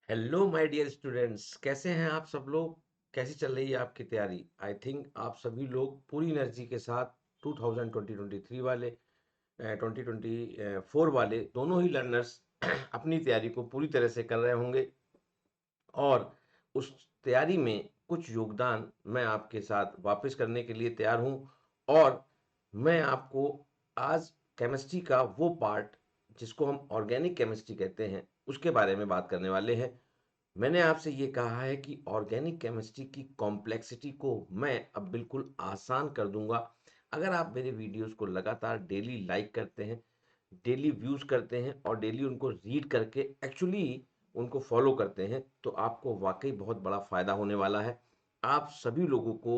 Hello my dear students, कैसे हैं आप सब लोग। कैसी चल रही है आपकी तैयारी। आई थिंक आप सभी लोग पूरी एनर्जी के साथ 2023 वाले 2024 वाले दोनों ही लर्नर्स अपनी तैयारी को पूरी तरह से कर रहे होंगे और उस तैयारी में कुछ योगदान मैं आपके साथ वापस करने के लिए तैयार हूँ। और मैं आपको आज केमिस्ट्री का वो पार्ट जिसको हम ऑर्गेनिक केमिस्ट्री कहते हैं उसके बारे में बात करने वाले हैं। मैंने आपसे ये कहा है कि ऑर्गेनिक केमिस्ट्री की कॉम्प्लेक्सिटी को मैं अब बिल्कुल आसान कर दूंगा अगर आप मेरे वीडियोस को लगातार डेली लाइक करते हैं, डेली व्यूज करते हैं और डेली उनको रीड करके एक्चुअली उनको फॉलो करते हैं, तो आपको वाकई बहुत बड़ा फ़ायदा होने वाला है। आप सभी लोगों को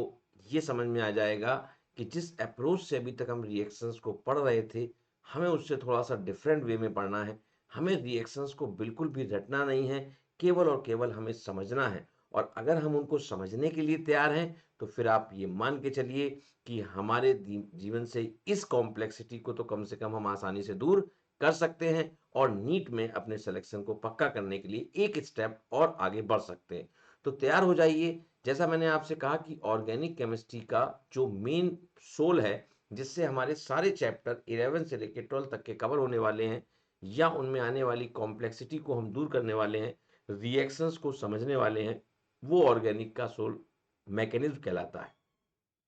ये समझ में आ जाएगा कि जिस अप्रोच से अभी तक हम रिएक्शंस को पढ़ रहे थे, हमें उससे थोड़ा सा डिफरेंट वे में पढ़ना है। हमें रिएक्शंस को बिल्कुल भी रटना नहीं है, केवल और केवल हमें समझना है। और अगर हम उनको समझने के लिए तैयार हैं, तो फिर आप ये मान के चलिए कि हमारे जीवन से इस कॉम्प्लेक्सिटी को तो कम से कम हम आसानी से दूर कर सकते हैं और नीट में अपने सिलेक्शन को पक्का करने के लिए एक स्टेप और आगे बढ़ सकते हैं। तो तैयार हो जाइए। जैसा मैंने आपसे कहा कि ऑर्गेनिक केमिस्ट्री का जो मेन सोल है, जिससे हमारे सारे चैप्टर 11 से लेकर 12 तक के कवर होने वाले हैं या उनमें आने वाली कॉम्प्लेक्सिटी को हम दूर करने वाले हैं, रिएक्शंस को समझने वाले हैं, वो ऑर्गेनिक का सोल मैकेनिज्म कहलाता है।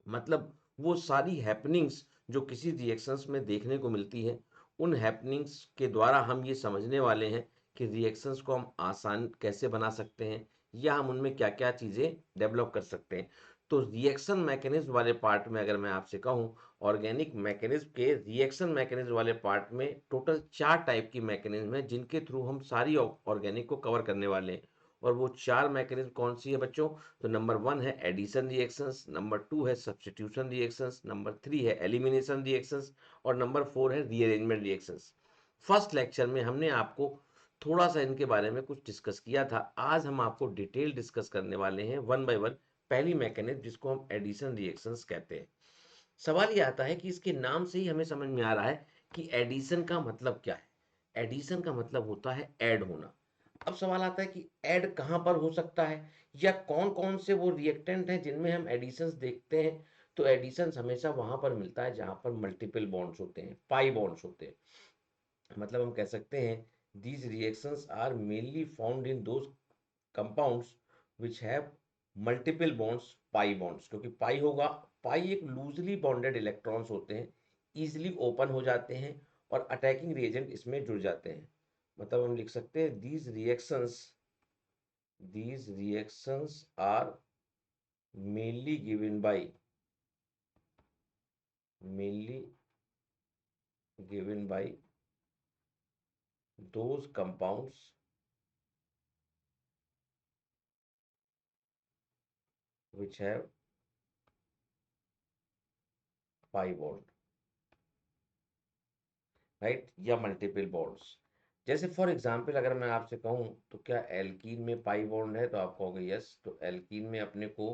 मतलब वो सारी हैपनिंग्स जो किसी रिएक्शंस में देखने को मिलती है, उन हैपनिंग्स के द्वारा हम ये समझने वाले हैं कि रिएक्शंस को हम आसान कैसे बना सकते हैं या हम उनमें क्या क्या चीज़ें डेवलप कर सकते हैं। तो रिएक्शन मैकेनिज्म वाले पार्ट में अगर मैं आपसे कहूँ, ऑर्गेनिक मैकेनिज्म के रिएक्शन मैकेनिज्म वाले पार्ट में टोटल 4 टाइप की मैकेनिज्म है जिनके थ्रू हम सारी ऑर्गेनिक को कवर करने वाले हैं। और वो 4 मैकेनिज्म कौन सी है बच्चों? तो नंबर 1 है एडिशन रिएक्शंस, नंबर 2 है सब्स्टिट्यूशन रिएक्शंस, नंबर 3 है एलिमिनेशन रिएक्शंस और नंबर 4 है रीअरेंजमेंट रिएक्शंस। फर्स्ट लेक्चर में हमने आपको थोड़ा सा इनके बारे में कुछ डिस्कस किया था। आज हम आपको डिटेल डिस्कस करने वाले हैं वन बाय वन। पहली मैकेनिज्म जिसको हम एडिशन रिएक्शंस कहते हैं। सवाल ये आता है कि इसके नाम से ही हमें समझ में आ रहा है कि एडिशन का मतलब क्या है। एडिशन का मतलब होता है ऐड होना। अब सवाल आता है कि ऐड कहाँ पर हो सकता है या कौन कौन से वो रिएक्टेंट हैं जिनमें हम एडिशंस देखते हैं। तो एडिशंस हमेशा वहां पर मिलता है जहां पर मल्टीपल बॉन्ड्स होते हैं, पाई बॉन्ड्स होते हैं। मतलब हम कह सकते हैं these reactions are mainly found in those compounds which have multiple bonds, pi bonds. क्योंकि पाई होगा, पाई एक लूजली बॉन्डेड इलेक्ट्रॉन्स होते हैं, इजिली ओपन हो जाते हैं और अटैकिंग रिएजेंट इसमें जुड़ जाते हैं। मतलब हम लिख सकते हैं these reactions are mainly mainly given by those compounds which have pi bond, right, या मल्टीपल बॉन्ड्स। जैसे फॉर एग्जांपल अगर मैं आपसे कहूँ तो क्या एल्कीन में पाई बॉन्ड है, तो आप कहोगे यस। तो एल्कीन में अपने को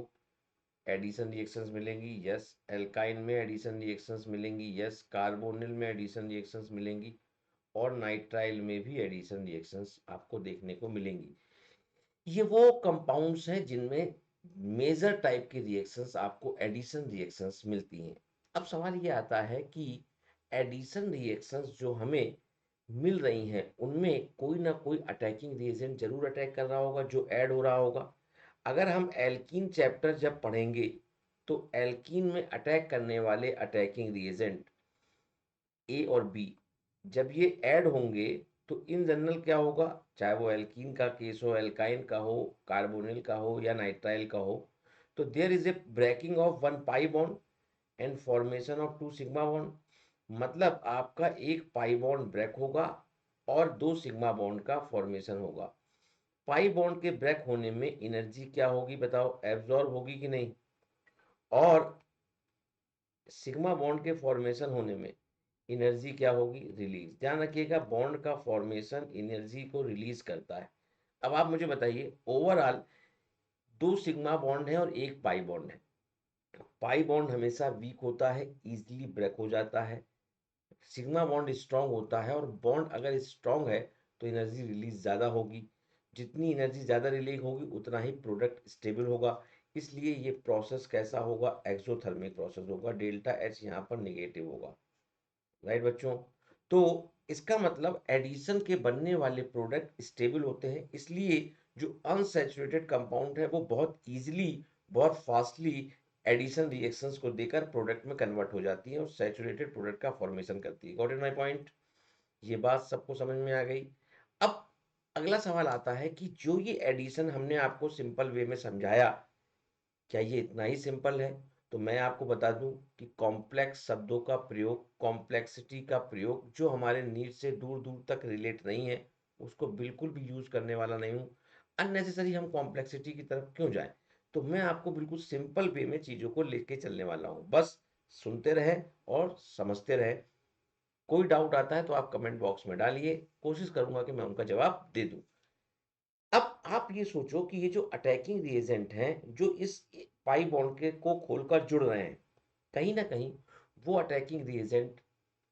एडिशन रिएक्शंस मिलेंगी, यस। एल्काइन में एडिशन रिएक्शंस मिलेंगी, यस। कार्बोनिल में एडिशन रिएक्शंस मिलेंगी और नाइट्राइल में भी एडिशन रिएक्शंस आपको देखने को मिलेंगी। ये वो कंपाउंड्स हैं जिनमें मेजर टाइप की रिएक्शंस आपको एडिशन रिएक्शंस मिलती हैं। अब सवाल ये आता है कि एडिशन रिएक्शंस जो हमें मिल रही हैं उनमें कोई ना कोई अटैकिंग रिएजेंट जरूर अटैक कर रहा होगा जो ऐड हो रहा होगा। अगर हम एल्कीन चैप्टर जब पढ़ेंगे तो एल्कीन में अटैक करने वाले अटैकिंग रिएजेंट ए और बी जब ये ऐड होंगे तो इन जनरल क्या होगा, चाहे वो एल्कीन का केस हो, एल्काइन का हो, कार्बोनिल का हो या नाइट्राइल का हो, तो there is a breaking of one pi bond and formation of two sigma bond. मतलब आपका एक पाई बॉन्ड ब्रेक होगा और दो सिग्मा बॉन्ड का फॉर्मेशन होगा। पाई बॉन्ड के ब्रेक होने में एनर्जी क्या होगी बताओ, एब्जॉर्ब होगी कि नहीं? और सिग्मा बॉन्ड के फॉर्मेशन होने में एनर्जी क्या होगी, रिलीज। ध्यान रखिएगा, बॉन्ड का फॉर्मेशन एनर्जी को रिलीज करता है। अब आप मुझे बताइए, ओवरऑल दो सिग्मा बॉन्ड है और एक पाई बॉन्ड है। पाई बॉन्ड हमेशा वीक होता है, इजीली ब्रेक हो जाता है। सिग्मा बॉन्ड स्ट्रांग होता है और बॉन्ड अगर स्ट्रांग है तो एनर्जी रिलीज ज़्यादा होगी। जितनी एनर्जी ज़्यादा रिलीज होगी उतना ही प्रोडक्ट स्टेबल होगा। इसलिए ये प्रोसेस कैसा होगा, एक्सोथर्मिक प्रोसेस होगा, डेल्टा एच यहाँ पर निगेटिव होगा। राइट बच्चों, तो इसका मतलब एडिशन के बनने वाले प्रोडक्ट स्टेबल होते हैं, इसलिए जो अनसैचुरेटेड कंपाउंड है वो बहुत इजीली, बहुत फास्टली एडिशन रिएक्शंस को देकर प्रोडक्ट में कन्वर्ट हो जाती है और सैचुरेटेड प्रोडक्ट का फॉर्मेशन करती है। Got it my point? ये बात सबको समझ में आ गई। अब अगला सवाल आता है कि जो ये एडिशन हमने आपको सिंपल वे में समझाया, क्या ये इतना ही सिंपल है? तो मैं आपको बता दूं कि कॉम्प्लेक्स शब्दों का प्रयोग, कॉम्प्लेक्सिटी का प्रयोग जो हमारे नीड से दूर दूर तक रिलेट नहीं है, उसको बिल्कुल भी यूज करने वाला नहीं हूं। अननेसेसरी हम कॉम्प्लेक्सिटी की तरफ क्यों जाएं? तो मैं आपको बिल्कुल सिंपल वे में चीजों को लेके चलने वाला हूं, बस सुनते रहे और समझते रहे। कोई डाउट आता है तो आप कमेंट बॉक्स में डालिए, कोशिश करूंगा कि मैं उनका जवाब दे दूं। अब आप ये सोचो कि ये जो अटैकिंग रिएजेंट हैं जो इस पाई बॉन्ड के को खोलकर जुड़ रहे हैं, कहीं ना कहीं वो अटैकिंग रिएजेंट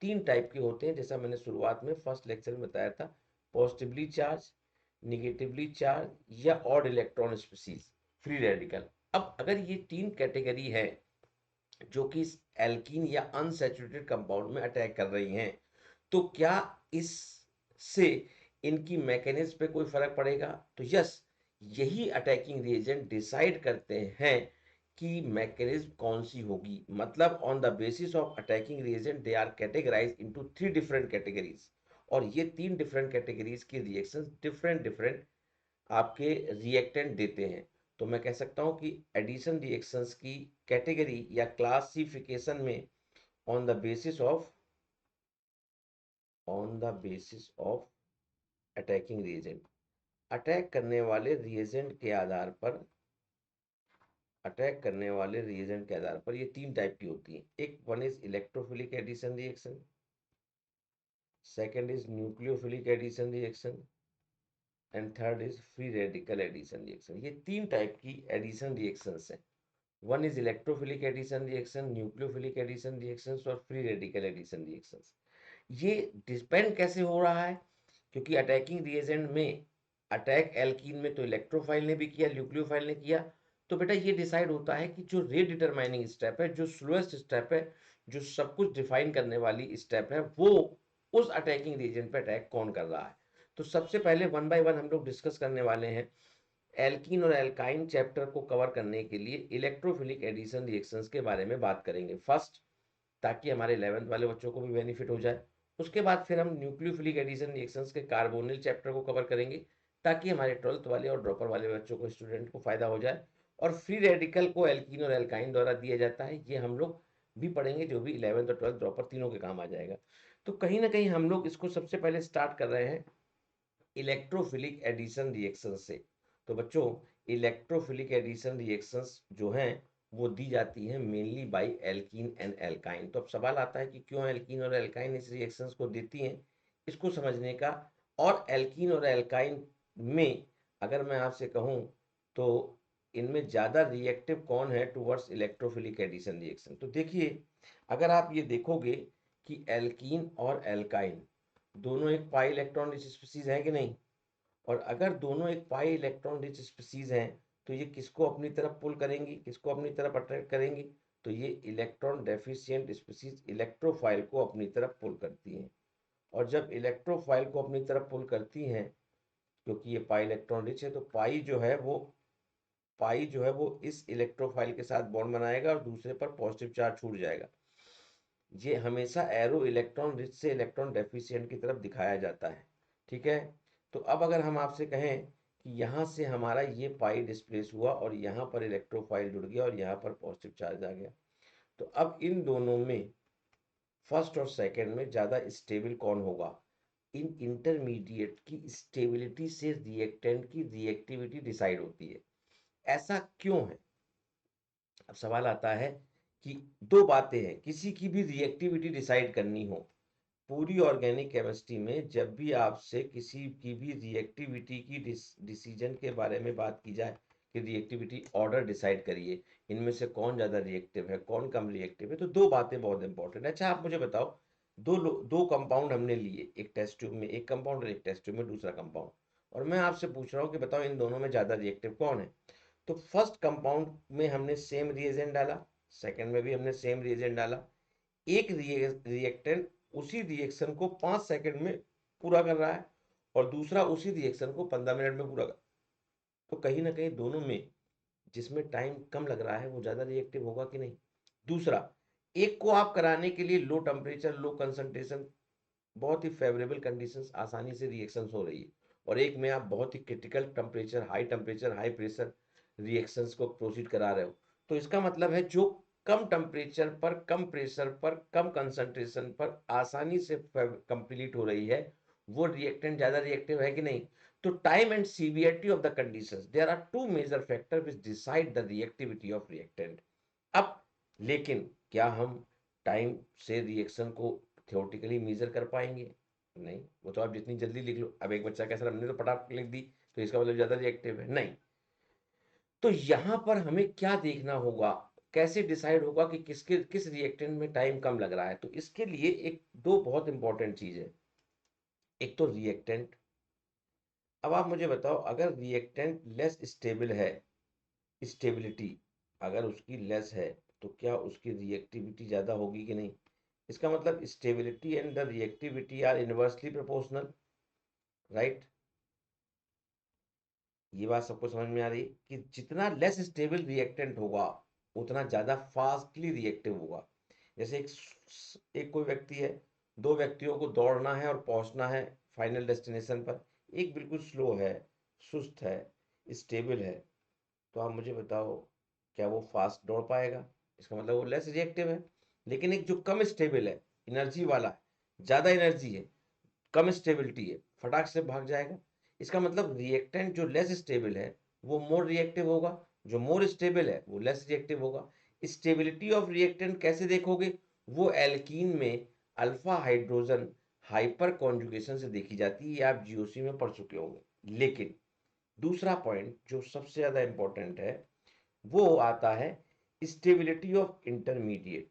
तीन टाइप के होते हैं, जैसा मैंने शुरुआत में फर्स्ट लेक्चर में बताया था। पॉजिटिवली चार्ज, निगेटिवली चार्ज या odd electron species, free radical. अब अगर ये तीन कैटेगरी है जो कि एल्कीन या अनसैचुरेटेड कंपाउंड में अटैक कर रही हैं, तो क्या इससे इनकी मैकेनिज्म पे कोई फर्क पड़ेगा? तो यस, यही अटैकिंग रिएजेंट डिसाइड करते हैं कि मैकेनिज्म कौन सी होगी। मतलब on the basis of attacking reagent they are categorize into three different categories, और ये तीन डिफरेंट कैटेगरीज के रिएक्शंस डिफरेंट डिफरेंट आपके रिएक्टेंट देते हैं। तो मैं कह सकता हूं कि एडिशन रिएक्शंस की कैटेगरी या क्लासिफिकेशन में on the basis of attacking reagent, attack करने वाले रिएजेंट के आधार पर, ये तीन टाइप की होती हैं। एक one is electrophilic addition reaction, second is nucleophilic addition reaction and third is free radical addition reaction. ये तीन टाइप की एडिशन रिएक्शंस हैं। One is electrophilic addition reaction, nucleophilic addition reactions और फ्री रेडिकल एडिशन रिएक्शंस। ये depend कैसे हो रहा है? क्योंकि अटैकिंग रिएजेंट में अटैक एल्कीन में तो इलेक्ट्रोफाइल ने भी किया, न्यूक्लियोफाइल ने किया। तो बेटा ये डिसाइड होता है कि जो रेट डिटरमाइनिंग स्टेप है, जो स्लोएस्ट स्टेप है, जो सब कुछ डिफाइन करने वाली स्टेप है, वो उस अटैकिंग रिएजेंट पे अटैक कौन कर रहा है। तो सबसे पहले वन बाय वन हम लोग डिस्कस करने वाले हैं। एल्कीन और एल्काइन चैप्टर को कवर करने के लिए इलेक्ट्रोफिलिक एडिशन रिएक्शंस के बारे में बात करेंगे फर्स्ट, ताकि हमारे 11th वाले बच्चों को भी बेनिफिट हो जाए। उसके बाद फिर हम न्यूक्लियोफिलिक एडिशन रिएक्शंस के कार्बोनिल चैप्टर को कवर करेंगे, ताकि हमारे 12th वाले और ड्रॉपर वाले बच्चों को, स्टूडेंट को फायदा हो जाए। और फ्री रेडिकल को एल्कीन और एल्काइन द्वारा दिया जाता है, ये हम लोग भी पढ़ेंगे, जो भी 11th और 12th ड्रॉपर तीनों के काम आ जाएगा। तो कहीं ना कहीं हम लोग इसको सबसे पहले स्टार्ट कर रहे हैं इलेक्ट्रोफिलिक एडिशन रिएक्शन से। तो बच्चों, इलेक्ट्रोफिलिक एडिशन रिएक्शंस जो हैं वो दी जाती हैं mainly by alkene and alkyne. तो अब सवाल आता है कि क्यों एल्कीन और एल्काइन इस रिएक्शंस को देती हैं, इसको समझने का। और एल्कीन और एल्काइन में अगर मैं आपसे कहूं तो इनमें ज़्यादा रिएक्टिव कौन है टुवर्ड्स इलेक्ट्रोफिलिक एडिशन रिएक्शन? तो देखिए, अगर आप ये देखोगे कि एल्कीन और एल्काइन दोनों एक पाई इलेक्ट्रॉन रिच स्पीसीज है कि नहीं? और अगर दोनों एक पाई इलेक्ट्रॉन रिच स्पीसीज हैं, तो ये किसको अपनी तरफ पुल करेंगी, किसको अपनी तरफ अट्रैक्ट करेंगी? तो ये इलेक्ट्रॉन डेफिशिएंट स्पीसीज इलेक्ट्रोफाइल को अपनी तरफ पुल करती हैं। और जब इलेक्ट्रोफाइल को अपनी तरफ पुल करती हैं, क्योंकि ये पाई इलेक्ट्रॉन रिच है, तो पाई जो है वो इस इलेक्ट्रोफाइल के साथ बॉन्ड बनाएगा और दूसरे पर पॉजिटिव चार्ज छूट जाएगा। ये हमेशा एरो इलेक्ट्रॉन रिच से इलेक्ट्रॉन डेफिशिएंट की तरफ दिखाया जाता है। ठीक है, तो अब अगर हम आपसे कहें कि यहाँ से हमारा ये पाई डिस्प्लेस हुआ और यहाँ पर इलेक्ट्रोफाइल जुड़ गया और यहाँ पर पॉजिटिव चार्ज आ गया, तो अब इन दोनों में फर्स्ट और सेकंड में ज़्यादा स्टेबल कौन होगा? इन इंटरमीडिएट की स्टेबिलिटी से रिएक्टेंट की रिएक्टिविटी डिसाइड होती है। ऐसा क्यों है? अब सवाल आता है कि दो बातें हैं, किसी की भी रिएक्टिविटी डिसाइड करनी हो, पूरी ऑर्गेनिक केमिस्ट्री में जब भी आपसे किसी की भी रिएक्टिविटी की डिसीजन के बारे में बात की जाए कि रिएक्टिविटी ऑर्डर डिसाइड करिए, इनमें से कौन ज़्यादा रिएक्टिव है, कौन कम रिएक्टिव है, तो दो बातें बहुत इंपॉर्टेंट है। अच्छा आप मुझे बताओ, दो कंपाउंड हमने लिए, एक टेस्ट ट्यूब में एक कंपाउंड और एक टेस्ट ट्यूब में दूसरा कंपाउंड, और मैं आपसे पूछ रहा हूँ कि बताओ इन दोनों में ज़्यादा रिएक्टिव कौन है। तो फर्स्ट कंपाउंड में हमने सेम रिएजेंट डाला, सेकंड में भी हमने सेम रिएजेंट डाला, एक रिएक्टेंट उसी रिएक्शन को 5 सेकंड में पूरा कर रहा है और दूसरा उसी रिएक्शन को 15 मिनट में पूरा कर, तो कहीं ना कहीं दोनों में जिसमें टाइम कम लग रहा है वो ज़्यादा रिएक्टिव होगा कि नहीं। दूसरा, एक को आप कराने के लिए लो टेम्परेचर लो कंसंट्रेशन, बहुत ही फेवरेबल कंडीशंस, आसानी से रिएक्शंस हो रही है, और एक में आप बहुत ही critical temperature high pressure reactions को प्रोसीड करा रहे हो। तो इसका मतलब है जो कम टेम्परेचर पर कम प्रेशर पर कम कंसंट्रेशन पर आसानी से कंप्लीट हो रही है वो रिएक्टेंट ज़्यादा रिएक्टिव है कि नहीं। तो time and severity of the conditions, there are two major factor which decide the reactivity of reactant. अब लेकिन क्या हम टाइम से रिएक्शन को थ्योरेटिकली मेजर कर पाएंगे? नहीं, वो तो आप जितनी जल्दी लिख लो। अब एक बच्चा कैसा, हमने तो फटाफट लिख दी तो इसका मतलब ज्यादा रिएक्टिव है, नहीं। तो यहां पर हमें क्या देखना होगा, कैसे डिसाइड होगा कि किस रिएक्टेंट में टाइम कम लग रहा है। तो इसके लिए एक दो बहुत इंपॉर्टेंट चीज है। एक तो रिएक्टेंट, अब आप मुझे बताओ अगर रिएक्टेंट लेस स्टेबल है, स्टेबिलिटी अगर उसकी लेस है, तो क्या उसकी रिएक्टिविटी ज़्यादा होगी कि नहीं। इसका मतलब stability and the reactivity are inversely proportional, right. ये बात सबको समझ में आ रही है कि जितना लेस स्टेबल रिएक्टेंट होगा उतना ज़्यादा फास्टली रिएक्टिव होगा। जैसे एक कोई व्यक्ति है, दो व्यक्तियों को दौड़ना है और पहुंचना है फाइनल डेस्टिनेशन पर, एक बिल्कुल स्लो है, सुस्त है, स्टेबल है, तो आप मुझे बताओ क्या वो फास्ट दौड़ पाएगा। इसका मतलब वो लेस रिएक्टिव है। लेकिन एक जो कम स्टेबल है, एनर्जी वाला है, ज़्यादा एनर्जी है, कम स्टेबिलिटी है, फटाक से भाग जाएगा। इसका मतलब रिएक्टेंट जो लेस स्टेबल है वो मोर रिएक्टिव होगा, जो मोर स्टेबल है वो लेस रिएक्टिव होगा। स्टेबिलिटी ऑफ रिएक्टेंट कैसे देखोगे, वो एल्कीन में अल्फा हाइड्रोजन हाइपर कॉन्जुगेशन से देखी जाती है, ये आप जीओसी में पढ़ चुके होंगे। लेकिन दूसरा पॉइंट जो सबसे ज़्यादा इंपॉर्टेंट है वो आता है stability of intermediate.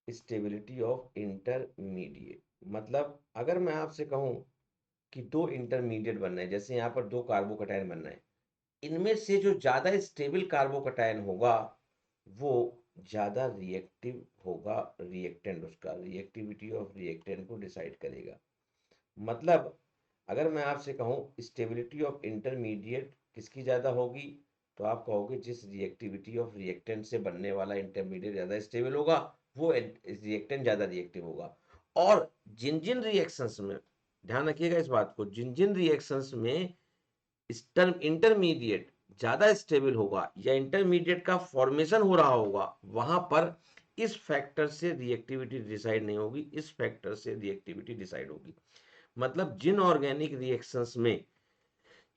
Stability of intermediate मतलब अगर मैं आपसे कहूं कि दो इंटरमीडिएट बनना है, जैसे यहाँ पर दो कार्बोकैटायन बनना है, इनमें से जो ज़्यादा स्टेबल कार्बोकैटायन होगा वो ज़्यादा रिएक्टिव होगा, रिएक्टेंट उसका रिएक्टिविटी ऑफ रिएक्टेंट को डिसाइड करेगा। मतलब अगर मैं आपसे कहूँ स्टेबिलिटी ऑफ इंटरमीडिएट किसकी ज़्यादा होगी, तो आप कहोगे जिस रिएक्टिविटी ऑफ रिएक्टेंट से बनने वाला इंटरमीडिएट ज़्यादा स्टेबल होगा वो रिएक्टेंट ज़्यादा रिएक्टिव होगा। और जिन जिन रिएक्शंस में, ध्यान रखिएगा इस बात को, जिन जिन रिएक्शंस में इंटरमीडिएट ज़्यादा स्टेबल होगा या इंटरमीडिएट का फॉर्मेशन हो रहा होगा वहां पर इस फैक्टर से रिएक्टिविटी डिसाइड नहीं होगी, इस फैक्टर से रिएक्टिविटी डिसाइड होगी। मतलब जिन ऑर्गेनिक रिएक्शंस में,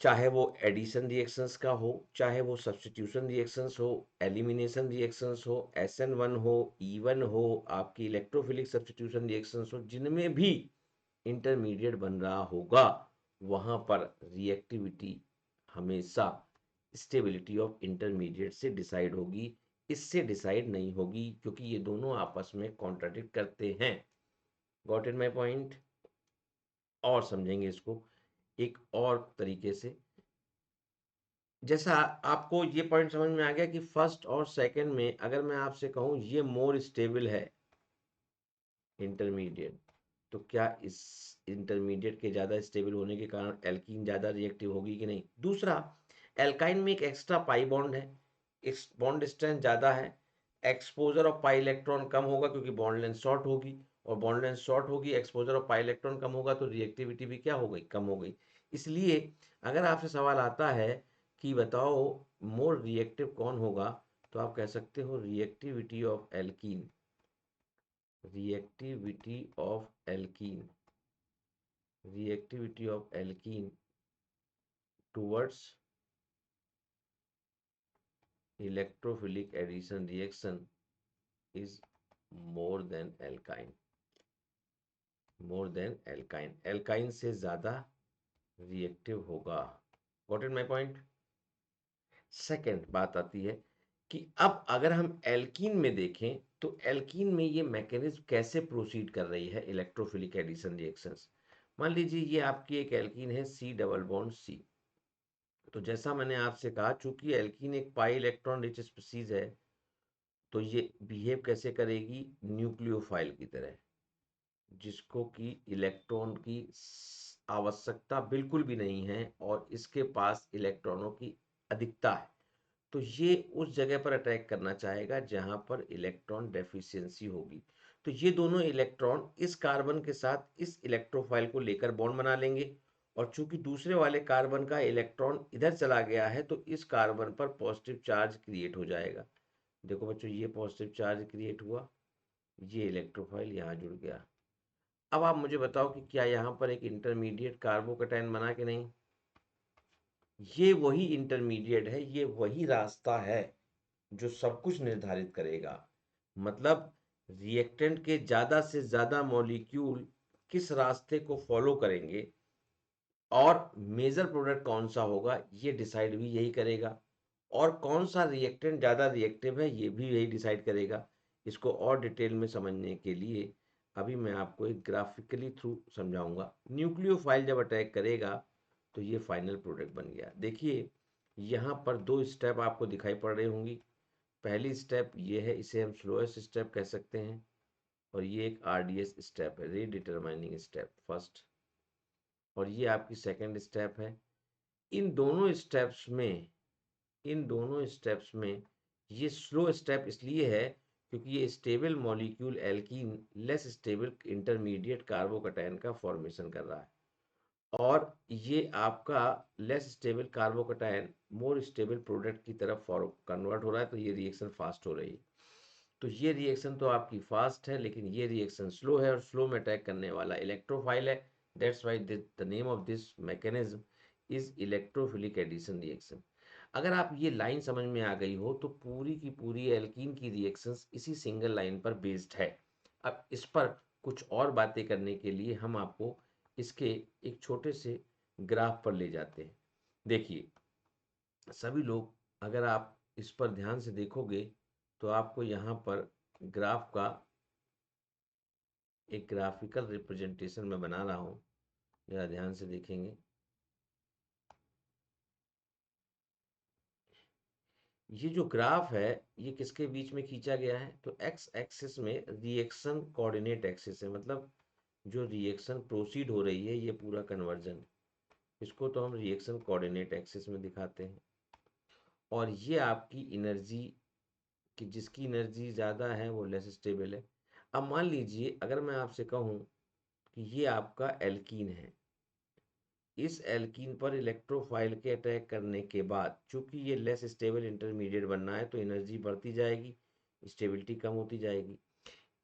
चाहे वो एडिशन रिएक्शंस का हो, चाहे वो सब्स्टिट्यूशन रिएक्शंस हो, एलिमिनेशन रिएक्शंस हो, SN1 हो, E1 हो, आपकी इलेक्ट्रोफिलिक सब्स्टिट्यूशन रिएक्शंस हो, जिनमें भी इंटरमीडिएट बन रहा होगा वहां पर रिएक्टिविटी हमेशा स्टेबिलिटी ऑफ इंटरमीडिएट से डिसाइड होगी, इससे डिसाइड नहीं होगी, क्योंकि ये दोनों आपस में कॉन्ट्राडिक्ट करते हैं। Got it my point. और समझेंगे इसको एक और तरीके से, जैसा आपको ये पॉइंट समझ में आ गया कि फर्स्ट और सेकंड में अगर मैं आपसे कहूं ये मोर स्टेबल है इंटरमीडिएट, तो क्या इस इंटरमीडिएट के ज़्यादा स्टेबल होने के कारण एल्कीन ज़्यादा रिएक्टिव होगी कि नहीं। दूसरा, एल्काइन में एक एक्स्ट्रा पाई बॉन्ड है, इस बॉन्ड स्ट्रेंथ ज़्यादा है, एक्सपोजर ऑफ पाई इलेक्ट्रॉन कम होगा क्योंकि बॉन्ड लेंथ शॉर्ट होगी, और बॉन्ड लेंथ शॉर्ट होगी, एक्सपोजर ऑफ पाई इलेक्ट्रॉन कम होगा, तो रिएक्टिविटी भी क्या हो गई, कम हो गई। इसलिए अगर आपसे सवाल आता है कि बताओ मोर रिएक्टिव कौन होगा, तो आप कह सकते हो reactivity of alkene, reactivity of alkene, reactivity of alkene towards electrophilic addition reaction is more than alkyne, more than alkyne, alkyne से ज्यादा रिएक्टिव होगा। Got it my point. Second बात आती है कि अब अगर हम एल्कीन में देखें तो एल्कीन में ये मैकेनिज्म कैसे प्रोसीड कर रही है इलेक्ट्रोफिलिक एडिशन रिएक्शंस। मान लीजिए ये आपकी एक एल्कीन है सी डबल बॉन्ड सी। तो जैसा मैंने आपसे कहा, चूंकि एल्कीन एक पाई इलेक्ट्रॉन रिच स्पीसीज है, तो ये बिहेव कैसे करेगी, न्यूक्लियोफाइल की तरह, जिसको कि इलेक्ट्रॉन की आवश्यकता बिल्कुल भी नहीं है और इसके पास इलेक्ट्रॉनों की अधिकता है। तो ये उस जगह पर अटैक करना चाहेगा जहां पर इलेक्ट्रॉन डेफिशिएंसी होगी। तो ये दोनों इलेक्ट्रॉन इस कार्बन के साथ इस इलेक्ट्रोफाइल को लेकर बॉन्ड बना लेंगे, और चूंकि दूसरे वाले कार्बन का इलेक्ट्रॉन इधर चला गया है तो इस कार्बन पर पॉजिटिव चार्ज क्रिएट हो जाएगा। देखो बच्चों, ये पॉजिटिव चार्ज क्रिएट हुआ, ये इलेक्ट्रोफाइल यहाँ जुड़ गया। अब आप मुझे बताओ कि क्या यहाँ पर एक इंटरमीडिएट कार्बोकैटायन बना कि नहीं। ये वही इंटरमीडिएट है, ये वही रास्ता है जो सब कुछ निर्धारित करेगा। मतलब रिएक्टेंट के ज़्यादा से ज़्यादा मॉलिक्यूल किस रास्ते को फॉलो करेंगे और मेजर प्रोडक्ट कौन सा होगा, ये डिसाइड भी यही करेगा। और कौन सा रिएक्टेंट ज़्यादा रिएक्टिव है, ये भी यही डिसाइड करेगा। इसको और डिटेल में समझने के लिए अभी मैं आपको एक ग्राफिकली थ्रू समझाऊंगा। न्यूक्लियोफाइल जब अटैक करेगा तो ये फाइनल प्रोडक्ट बन गया। देखिए यहाँ पर दो स्टेप आपको दिखाई पड़ रही होंगी। पहली स्टेप ये है, इसे हम स्लोएस्ट स्टेप कह सकते हैं, और ये एक आरडीएस स्टेप है, रे डिटरमाइनिंग स्टेप फर्स्ट, और ये आपकी सेकंड स्टेप है। इन दोनों स्टेप्स में ये स्लो स्टेप इसलिए है क्योंकि ये stable molecule alkene less stable intermediate carbocation का फॉर्मेशन कर रहा है, और ये आपका less stable carbocation more stable product की तरफ कन्वर्ट हो रहा है, तो ये रिएक्शन फास्ट हो रही है। तो ये रिएक्शन तो आपकी फास्ट है, लेकिन ये रिएक्शन स्लो है, और स्लो में अटैक करने वाला इलेक्ट्रोफाइल है। That's why the name of this mechanism is electrophilic addition reaction. अगर आप ये लाइन समझ में आ गई हो तो पूरी की पूरी एल्कीन की रिएक्शंस इसी सिंगल लाइन पर बेस्ड है। अब इस पर कुछ और बातें करने के लिए हम आपको इसके एक छोटे से ग्राफ पर ले जाते हैं। देखिए सभी लोग, अगर आप इस पर ध्यान से देखोगे तो आपको यहाँ पर ग्राफ का एक ग्राफिकल रिप्रेजेंटेशन मैं बना रहा हूँ, जरा ध्यान से देखेंगे। ये जो ग्राफ है ये किसके बीच में खींचा गया है, तो एक्स एक्सिस में रिएक्शन कोऑर्डिनेट एक्सिस है, मतलब जो रिएक्शन प्रोसीड हो रही है ये पूरा कन्वर्जन, इसको तो हम रिएक्शन कोऑर्डिनेट एक्सिस में दिखाते हैं। और ये आपकी एनर्जी, कि जिसकी एनर्जी ज़्यादा है वो लेस स्टेबल है। अब मान लीजिए अगर मैं आपसे कहूँ कि ये आपका एल्कीन है, इस एल्कीन पर इलेक्ट्रोफाइल के अटैक करने के बाद चूंकि ये लेस स्टेबल इंटरमीडिएट बनना है तो एनर्जी बढ़ती जाएगी, स्टेबिलिटी कम होती जाएगी।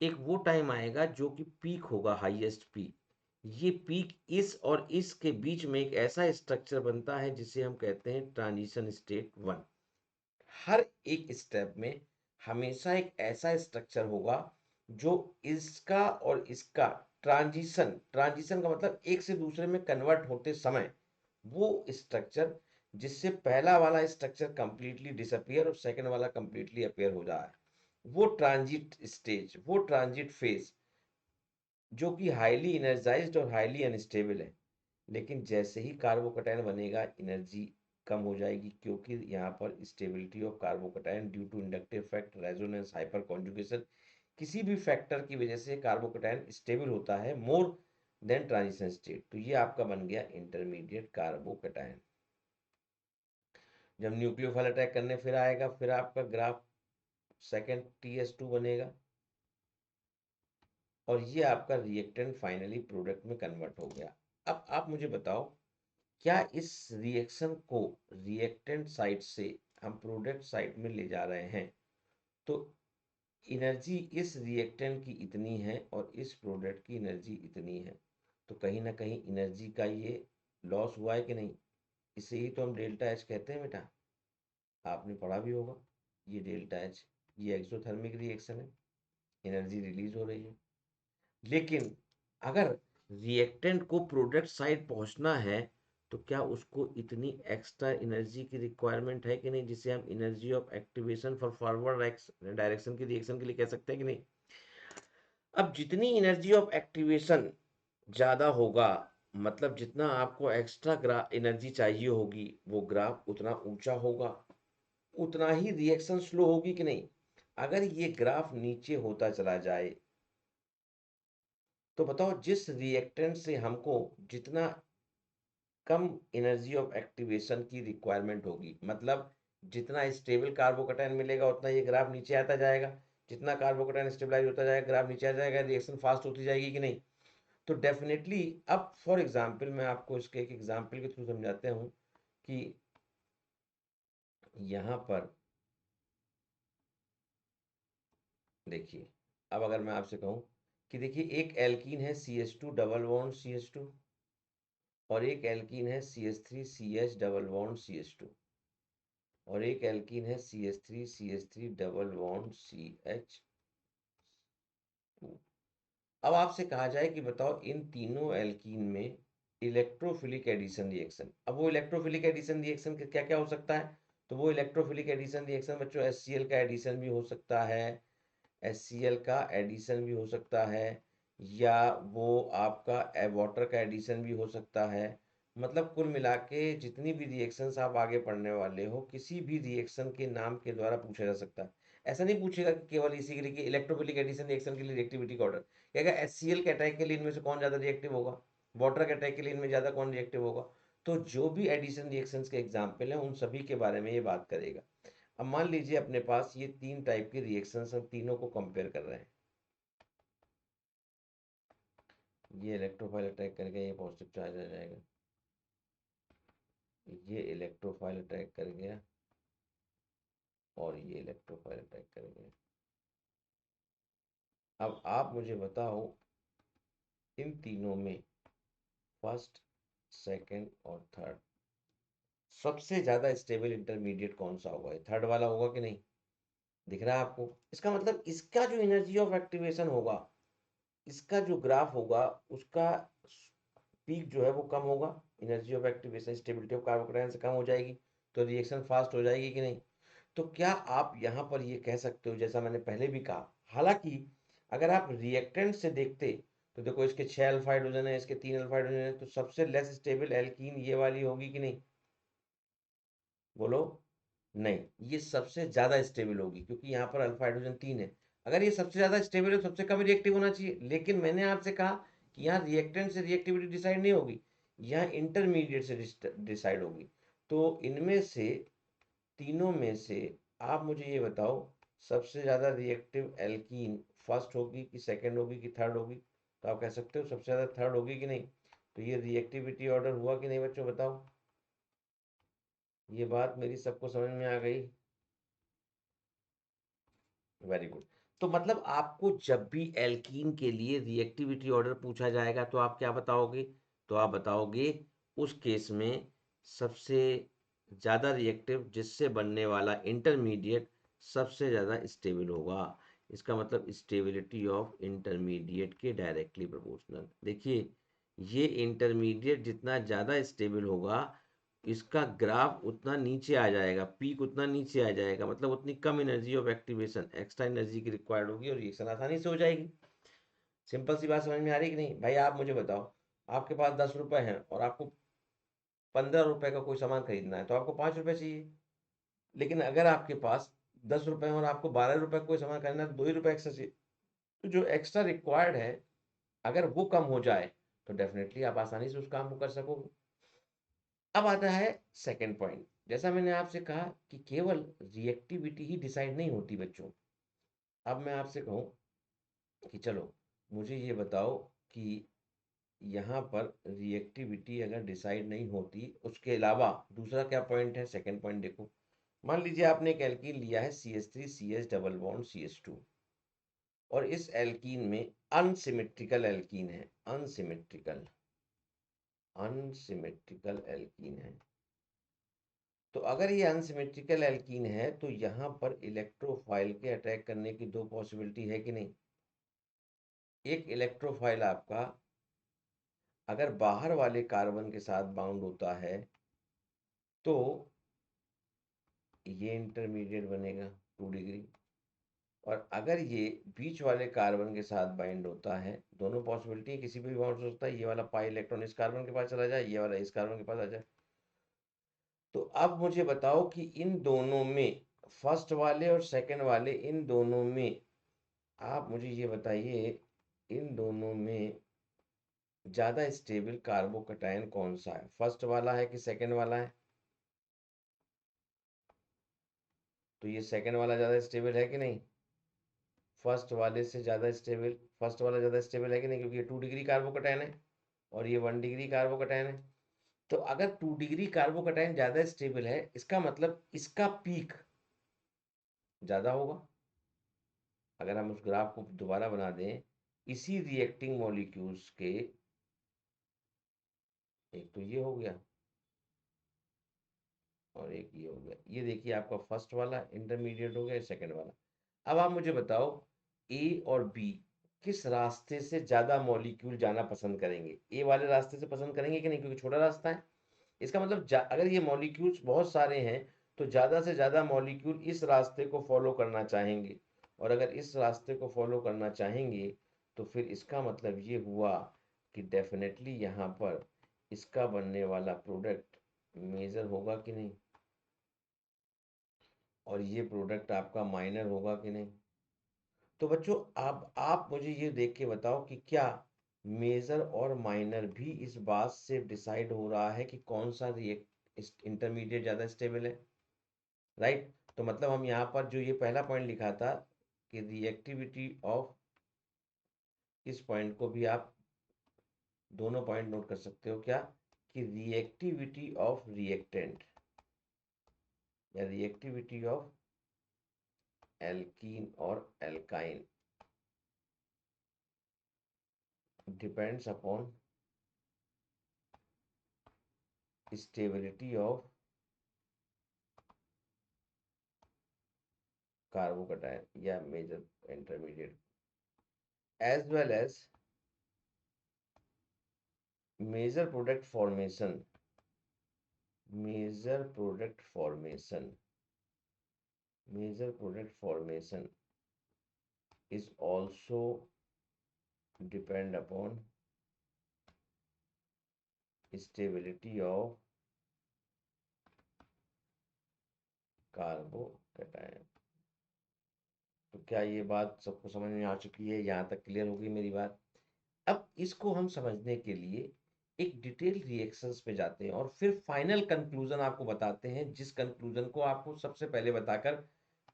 एक वो टाइम आएगा जो कि पीक होगा, हाईएस्ट पीक। ये पीक इस और इस के बीच में एक ऐसा स्ट्रक्चर बनता है जिसे हम कहते हैं ट्रांजिशन स्टेट 1। हर एक स्टेप में हमेशा एक ऐसा स्ट्रक्चर होगा जो इसका और इसका ट्रांजिशन का मतलब एक से दूसरे में कन्वर्ट होते समय वो स्ट्रक्चर, जिससे पहला वाला स्ट्रक्चर कंप्लीटली डिसअपियर और सेकंड वाला कंप्लीटली अपियर हो रहा है, वो ट्रांजिट स्टेज, वो ट्रांजिट फेज, जो कि हाईली एनर्जाइज्ड और हाईली अनस्टेबल है। लेकिन जैसे ही कार्बोकैटायन बनेगा एनर्जी कम हो जाएगी, क्योंकि यहाँ पर stability of carbocation due to inductive effect, resonance, hyperconjugation, किसी भी फैक्टर की वजह से कार्बोकैटायन स्टेबल होता है मोर देन ट्रांजिशन स्टेट। तो ये आपका बन गया इंटरमीडिएट कार्बोकैटायन। जब न्यूक्लियोफाइल अटैक करने फिर आएगा, फिर आपका ग्राफ सेकेंड TS2 बनेगा, और ये आपका रिएक्टेंट फाइनली प्रोडक्ट में कन्वर्ट हो गया। अब आप मुझे बताओ, क्या इस रिएक्शन को रिएक्टेंट साइड से हम प्रोडक्ट साइड में ले जा रहे हैं तो एनर्जी इस रिएक्टेंट की इतनी है और इस प्रोडक्ट की एनर्जी इतनी है, तो कहीं ना कहीं एनर्जी का ये लॉस हुआ है कि नहीं। इसे ही तो हम डेल्टा एच कहते हैं बेटा, आपने पढ़ा भी होगा। ये डेल्टा एच, ये एक्सोथर्मिक रिएक्शन है, एनर्जी रिलीज हो रही है। लेकिन अगर रिएक्टेंट को प्रोडक्ट साइड पहुंचना है तो क्या उसको इतनी एक्स्ट्रा एनर्जी की रिक्वायरमेंट है कि नहीं, जिसे हम energy of activation for forward direction की रिएक्शन के लिए कह सकते हैं कि नहीं। अब जितनी एनर्जी ऑफ एक्टिवेशन ज़्यादा होगा मतलब जितना आपको एक्स्ट्रा ग्राफ एनर्जी चाहिए होगी वो ग्राफ उतना ऊंचा होगा, उतना ही रिएक्शन स्लो होगी कि नहीं। अगर ये ग्राफ नीचे होता चला जाए तो बताओ जिस रिएक्टेंट से हमको जितना कम एनर्जी ऑफ एक्टिवेशन की रिक्वायरमेंट होगी, मतलब जितना स्टेबल कार्बोकैटायन मिलेगा उतना ये ग्राफ नीचे आता जाएगा, जितना कार्बोकैटायन स्टेबलाइज होता जाएगा ग्राफ नीचे आ जाएगा, रिएक्शन फास्ट होती जाएगी कि नहीं। तो डेफिनेटली अब फॉर एग्जांपल मैं आपको इसके एक एग्जांपल के थ्रू समझाते हूँ कि यहाँ पर देखिए, अब अगर मैं आपसे कहूँ कि देखिए एक एल्कीन है CH2 डबल बॉन्ड CH2 और एक एल्कीन है CH3 CH double bond CH2 और एक एल्कीन है CH3 डबल बॉन्ड CH2। अब आपसे कहा जाए कि बताओ इन तीनों एल्कीन में इलेक्ट्रोफिलिक एडिशन रिएक्शन, अब वो इलेक्ट्रोफिलिक एडिशन रिएक्शन क्या क्या हो सकता है। तो वो इलेक्ट्रोफिलिक एडिशन रिएक्शन बच्चों HCl का एडिशन भी हो सकता है, HCl का एडिशन भी हो सकता है, या वो आपका वाटर का एडिशन भी हो सकता है। मतलब कुल मिला के जितनी भी रिएक्शंस आप आगे पढ़ने वाले हो किसी भी रिएक्शन के नाम के द्वारा पूछा जा सकता है। ऐसा नहीं पूछेगा कि केवल इसी के लिए कि इलेक्ट्रोफिलिक एडिशन रिएक्शन के लिए रिएक्टिविटी का ऑर्डर कहेगा, HCl के अटैक के लिए इनमें से कौन ज़्यादा रिएक्टिव होगा, वाटर के अटैक के लिए इनमें ज़्यादा कौन रिएक्टिव होगा। तो जो भी एडिशन रिएक्शंस के एग्जाम्पल हैं उन सभी के बारे में ये बात करेगा। अब मान लीजिए अपने पास ये तीन टाइप के रिएक्शंस हम तीनों को कंपेयर कर रहे हैं। ये इलेक्ट्रोफाइल अटैक कर गया, ये पॉजिटिव चार्ज आ जाएगा, ये इलेक्ट्रोफाइल अटैक कर गया और ये इलेक्ट्रोफाइल अटैक कर गया। अब आप मुझे बताओ इन तीनों में फर्स्ट, सेकंड और थर्ड सबसे ज़्यादा स्टेबल इंटरमीडिएट कौन सा होगा, थर्ड वाला होगा कि नहीं। दिख रहा है आपको, इसका मतलब इसका जो एनर्जी ऑफ एक्टिवेशन होगा, इसका जो ग्राफ होगा उसका पीक जो है वो कम होगा, energy of activation stability of carbocation से कम हो जाएगी, तो रिएक्शन फास्ट हो जाएगी कि नहीं। तो क्या आप यहाँ पर ये कह सकते हो जैसा मैंने पहले भी कहा, हालांकि अगर आप रिएक्टेंट से देखते तो देखो इसके 6 अल्फा हाइड्रोजन है, इसके 3 अल्फा हाइड्रोजन है, तो सबसे लेस स्टेबल एल्कीन ये वाली होगी कि नहीं, बोलो। नहीं, ये सबसे ज्यादा स्टेबल होगी क्योंकि यहाँ पर अल्फा हाइड्रोजन 3 है। अगर ये सबसे ज्यादा स्टेबल है तो सबसे कम रिएक्टिव होना चाहिए, लेकिन मैंने आपसे कहा कि यहाँ रिएक्टेंट से रिएक्टिविटी डिसाइड नहीं होगी, यहाँ इंटरमीडिएट से डिसाइड होगी। तो इनमें से तीनों में से आप मुझे ये बताओ सबसे ज़्यादा रिएक्टिव एल्कीन फर्स्ट होगी कि सेकंड होगी कि थर्ड होगी। तो आप कह सकते हो सबसे ज़्यादा थर्ड होगी कि नहीं। तो ये रिएक्टिविटी ऑर्डर हुआ कि नहीं बच्चों, बताओ। ये बात मेरी सबको समझ में आ गई, वेरी गुड। तो मतलब आपको जब भी एल्कीन के लिए रिएक्टिविटी ऑर्डर पूछा जाएगा तो आप क्या बताओगे, तो आप बताओगे उस केस में सबसे ज़्यादा रिएक्टिव जिससे बनने वाला इंटरमीडिएट सबसे ज़्यादा स्टेबल होगा। इसका मतलब स्टेबिलिटी ऑफ इंटरमीडिएट के डायरेक्टली प्रोपोर्शनल। देखिए ये इंटरमीडिएट जितना ज़्यादा स्टेबल होगा इसका ग्राफ उतना नीचे आ जाएगा, पीक उतना नीचे आ जाएगा, मतलब उतनी कम energy of activation extra energy की रिक्वायर्ड होगी और रिएक्शन आसानी से हो जाएगी। सिंपल सी बात समझ में आ रही कि नहीं भाई। आप मुझे बताओ, आपके पास 10 रुपए हैं और आपको 15 रुपए का कोई सामान खरीदना है तो आपको 5 रुपए चाहिए, लेकिन अगर आपके पास 10 रुपए हैं और आपको 12 रुपए का कोई सामान खरीदना है तो 2 ही रुपए एक्स्ट्रा चाहिए। तो जो एक्स्ट्रा रिक्वायर्ड है अगर वो कम हो जाए तो डेफिनेटली आप आसानी से उस काम को कर सकोगे। अब आता है सेकंड पॉइंट, जैसा मैंने आपसे कहा कि केवल रिएक्टिविटी ही डिसाइड नहीं होती बच्चों। अब मैं आपसे कहूँ कि चलो मुझे ये बताओ कि यहाँ पर रिएक्टिविटी अगर डिसाइड नहीं होती उसके अलावा दूसरा क्या पॉइंट है। सेकंड पॉइंट देखो, मान लीजिए आपने एक एल्कीन लिया है CH3 CH double bond CH2 और इस एल्कीन में अनसिमेट्रिकल एल्कीन है, अनसिमेट्रिकल अनसिमेट्रिकल एल्कीन है। तो अगर ये अनसिमेट्रिकल एल्कीन है तो यहाँ पर इलेक्ट्रोफाइल के अटैक करने की दो पॉसिबिलिटी है कि नहीं। एक इलेक्ट्रोफाइल आपका अगर बाहर वाले कार्बन के साथ बाउंड होता है तो ये इंटरमीडिएट बनेगा 2 डिग्री, और अगर ये बीच वाले कार्बन के साथ बाइंड होता है, दोनों पॉसिबिलिटी किसी भी बॉन्ड से होता है, ये वाला पाई इलेक्ट्रॉन इस कार्बन के पास चला जाए, ये वाला इस कार्बन के पास आ जाए। तो अब मुझे बताओ कि इन दोनों में, फर्स्ट वाले और सेकंड वाले, इन दोनों में आप मुझे ये बताइए, इन दोनों में ज़्यादा स्टेबल कार्बोकैटायन कौन सा है, फर्स्ट वाला है कि सेकंड वाला है? तो ये सेकंड वाला ज़्यादा स्टेबल है कि नहीं? फर्स्ट वाले से ज़्यादा स्टेबल, फर्स्ट वाला ज़्यादा स्टेबल है कि नहीं, क्योंकि ये 2 डिग्री कार्बोकैटायन है और ये 1 डिग्री कार्बोकैटायन है। तो अगर 2 डिग्री कार्बोकैटायन ज़्यादा स्टेबल है, इसका मतलब इसका पीक ज़्यादा होगा। अगर हम उस ग्राफ को दोबारा बना दें, इसी रिएक्टिंग मॉलिक्यूल्स के, एक तो ये हो गया और एक ये हो गया, ये देखिए आपका फर्स्ट वाला इंटरमीडिएट हो गया, सेकंड वाला। अब आप मुझे बताओ, ए और बी किस रास्ते से ज़्यादा मॉलिक्यूल जाना पसंद करेंगे? ए वाले रास्ते से पसंद करेंगे कि नहीं, क्योंकि छोटा रास्ता है। इसका मतलब अगर ये मॉलिक्यूल्स बहुत सारे हैं तो ज़्यादा से ज़्यादा मॉलिक्यूल इस रास्ते को फॉलो करना चाहेंगे, और अगर इस रास्ते को फॉलो करना चाहेंगे तो फिर इसका मतलब ये हुआ कि डेफिनेटली यहाँ पर इसका बनने वाला प्रोडक्ट मेजर होगा कि नहीं, और ये प्रोडक्ट आपका माइनर होगा कि नहीं। तो बच्चों, आप मुझे ये देख के बताओ कि क्या मेजर और माइनर भी इस बात से डिसाइड हो रहा है कि कौन सा रिएक्ट इंटरमीडिएट ज़्यादा स्टेबल है, राइट? तो मतलब हम यहाँ पर जो ये पहला पॉइंट लिखा था कि रिएक्टिविटी ऑफ, इस पॉइंट को भी आप दोनों पॉइंट नोट कर सकते हो, क्या कि रिएक्टिविटी ऑफ रिएक्टेंट या रिएक्टिविटी ऑफ एल्कीन और alkyne depends upon stability of carbocation या major intermediate, as well as major product formation, major product formation, major product formation is also depend upon stability of carbocation. तो क्या ये बात सबको समझ में आ चुकी है? यहाँ तक क्लियर हो गई मेरी बात? अब इसको हम समझने के लिए एक डिटेल रिएक्शंस पे जाते हैं और फिर फाइनल कंक्लूजन आपको बताते हैं, जिस कंक्लूजन को आपको सबसे पहले बताकर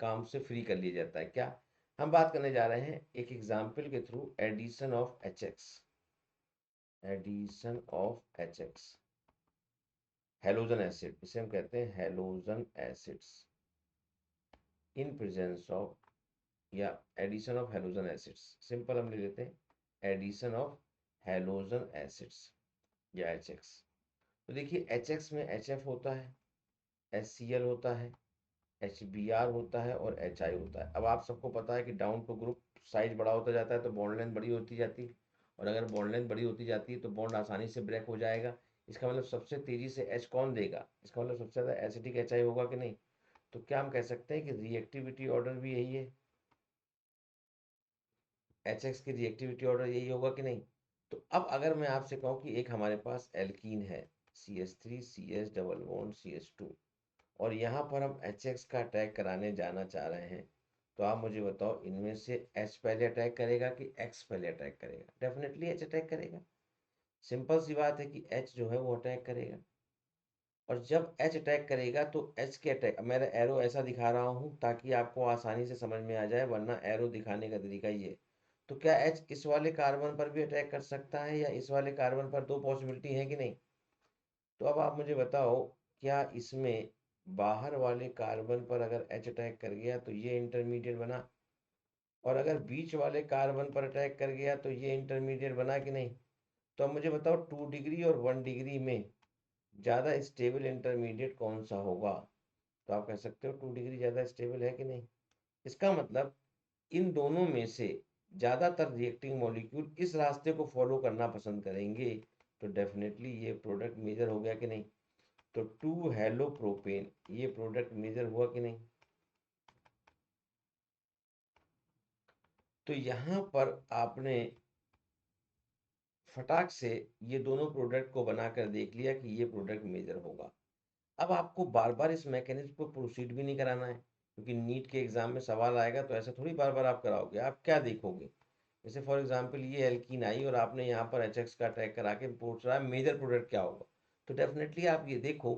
काम से फ्री कर लिया जाता है। क्या हम बात करने जा रहे हैं? एक एग्जाम्पल के through addition of H X, addition of H X, halogen acid, इसे हम कहते हैं halogen acids in presence of, या addition of halogen acids, simple हम ले लेते हैं एडिशन ऑफ हेलोजन एसिड्स या एच एक्स। तो देखिए एच एक्स में एच एफ होता है, एच सी एल होता है, एच बी आर होता है और एच आई होता है। अब आप सबको पता है कि डाउन टू ग्रुप साइज बड़ा होता जाता है तो बॉन्ड लेंथ बड़ी होती जाती है, और अगर बॉन्ड लेंथ बड़ी होती जाती है तो बॉन्ड आसानी से ब्रेक हो जाएगा। इसका मतलब सबसे तेजी से एच कौन देगा? इसका मतलब सबसे ज़्यादा एसिडिक एच आई होगा कि नहीं? तो क्या हम कह सकते हैं कि रिएक्टिविटी ऑर्डर भी यही है, एच एक्स की रिएक्टिविटी ऑर्डर यही होगा कि नहीं? तो अब अगर मैं आपसे कहूँ कि एक हमारे पास एल्कीन है, C H three C H double bond C H two, और यहाँ पर हम एच एक्स का अटैक कराने जाना चाह रहे हैं, तो आप मुझे बताओ इनमें से एच पहले अटैक करेगा कि एक्स पहले अटैक करेगा? डेफिनेटली एच अटैक करेगा। सिंपल सी बात है कि एच जो है वो अटैक करेगा, और जब एच अटैक करेगा तो एच के अटैक, मेरा एरो ऐसा दिखा रहा हूँ ताकि आपको आसानी से समझ में आ जाए, वरना एरो दिखाने का तरीका ये। तो क्या एच इस वाले कार्बन पर भी अटैक कर सकता है या इस वाले कार्बन पर? दो पॉसिबिलिटी है कि नहीं? तो अब आप मुझे बताओ, क्या इसमें बाहर वाले कार्बन पर अगर एच अटैक कर गया तो ये इंटरमीडिएट बना, और अगर बीच वाले कार्बन पर अटैक कर गया तो ये इंटरमीडिएट बना कि नहीं? तो अब मुझे बताओ 2 डिग्री और 1 डिग्री में ज़्यादा स्टेबल इंटरमीडिएट कौन सा होगा? तो आप कह सकते हो 2 डिग्री ज़्यादा स्टेबल है कि नहीं। इसका मतलब इन दोनों में से ज़्यादातर रिएक्टिंग मॉलिक्यूल इस रास्ते को फॉलो करना पसंद करेंगे, तो डेफिनेटली ये प्रोडक्ट मेजर हो गया कि नहीं? तो 2 हेलो प्रोपेन, ये प्रोडक्ट मेजर हुआ कि नहीं? तो यहाँ पर आपने फटाक से ये दोनों प्रोडक्ट को बनाकर देख लिया कि ये प्रोडक्ट मेजर होगा। अब आपको बार बार इस मैकेनिज्म को प्रोसीड भी नहीं कराना है, क्योंकि नीट के एग्जाम में सवाल आएगा तो ऐसा थोड़ी बार बार आप कराओगे। आप क्या देखोगे, जैसे फॉर एग्जांपल ये एल्कीन आई और आपने यहाँ पर एच का अटैक करा के पूछ रहा है मेजर प्रोडक्ट क्या होगा, तो डेफिनेटली आप ये देखो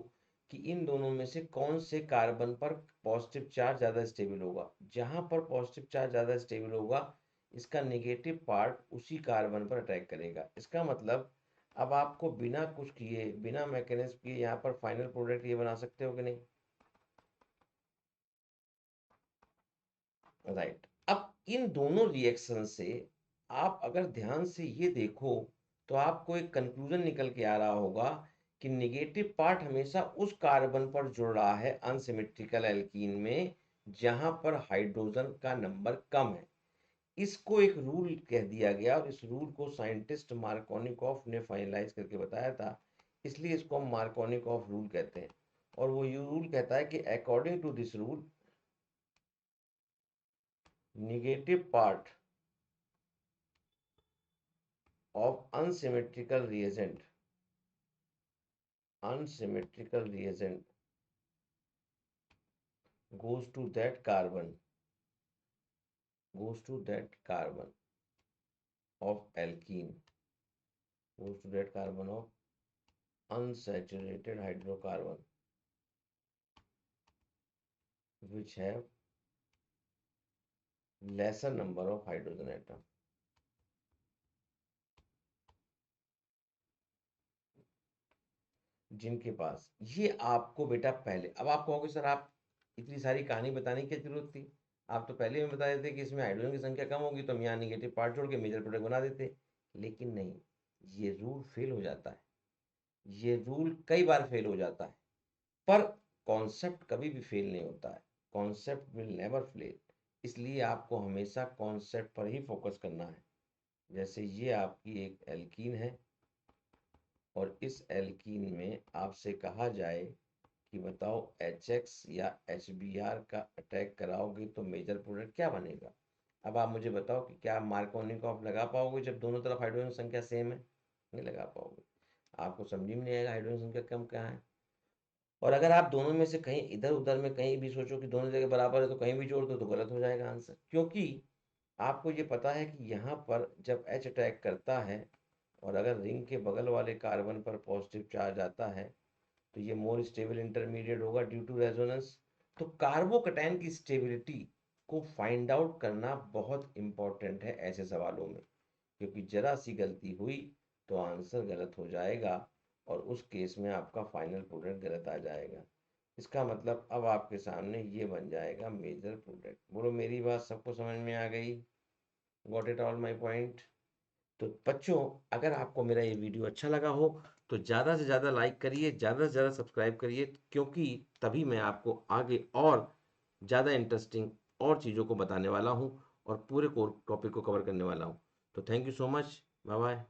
कि इन दोनों में से कौन से कार्बन पर पॉजिटिव चार्ज ज़्यादा स्टेबल होगा। जहाँ पर पॉजिटिव चार्ज ज़्यादा स्टेबल होगा, इसका नेगेटिव पार्ट उसी कार्बन पर अटैक करेगा। इसका मतलब अब आपको बिना कुछ किए, बिना मैकेनिज्म किए यहाँ पर फाइनल प्रोडक्ट ये बना सकते हो कि नहीं? राइट। अब इन दोनों रिएक्शन से आप अगर ध्यान से ये देखो तो आपको एक कंक्लूजन निकल के आ रहा होगा कि नेगेटिव पार्ट हमेशा उस कार्बन पर जुड़ रहा है अनसिमेट्रिकल एल्कीन में जहां पर हाइड्रोजन का नंबर कम है। इसको एक रूल कह दिया गया और इस रूल को साइंटिस्ट मार्कोनिकॉफ ने फाइनलाइज करके बताया था, इसलिए इसको हम मार्कोनिकॉफ रूल कहते हैं। और वो ये रूल कहता है कि according to this rule negative part of unsymmetrical reagent goes to that carbon of alkene, goes to that carbon of unsaturated hydrocarbon which have lesser number of hydrogen atom। जिनके पास ये आपको बेटा पहले, अब आप कहोगे सर आप इतनी सारी कहानी बताने की क्या जरूरत थी, आप तो पहले में बता देते कि इसमें हाइड्रोजन की संख्या कम होगी तो हम यहाँ निगेटिव पार्ट जोड़ के मेजर प्रोडक्ट बना देते। लेकिन नहीं, ये रूल फेल हो जाता है, ये रूल कई बार फेल हो जाता है, पर कॉन्सेप्ट कभी भी फेल नहीं होता है। कॉन्सेप्ट विल नेवर फेल, इसलिए आपको हमेशा कॉन्सेप्ट पर ही फोकस करना है। जैसे ये आपकी एक एल्कीन है और इस एल्कीन में आपसे कहा जाए कि बताओ HX या HBr का अटैक कराओगे तो मेजर प्रोडक्ट क्या बनेगा। अब आप मुझे बताओ कि क्या आप मार्कोनिकॉफ लगा पाओगे जब दोनों तरफ हाइड्रोजन संख्या सेम है? नहीं लगा पाओगे, आपको समझ में नहीं आएगा हाइड्रोजन संख्या कम क्या है। और अगर आप दोनों में से कहीं इधर उधर में कहीं भी सोचो कि दोनों जगह बराबर है तो कहीं भी जोड़ दो तो गलत हो जाएगा आंसर, क्योंकि आपको ये पता है कि यहाँ पर जब H अटैक करता है और अगर रिंग के बगल वाले कार्बन पर पॉजिटिव चार्ज आता है तो ये मोर स्टेबल इंटरमीडिएट होगा ड्यू टू रेजोनेंस। तो कार्बोकैटायन की स्टेबिलिटी को फाइंड आउट करना बहुत इंपॉर्टेंट है ऐसे सवालों में, क्योंकि जरा सी गलती हुई तो आंसर गलत हो जाएगा और उस केस में आपका फाइनल प्रोडक्ट गलत आ जाएगा। इसका मतलब अब आपके सामने ये बन जाएगा मेजर प्रोडक्ट। बोलो मेरी बात सबको समझ में आ गई? Got it all my point? तो बच्चों, अगर आपको मेरा ये वीडियो अच्छा लगा हो तो ज़्यादा से ज़्यादा लाइक करिए, ज़्यादा से ज़्यादा सब्सक्राइब करिए, क्योंकि तभी मैं आपको आगे और ज़्यादा इंटरेस्टिंग और चीज़ों को बताने वाला हूँ और पूरे कोर टॉपिक को कवर करने वाला हूँ। तो thank you so much, bye bye.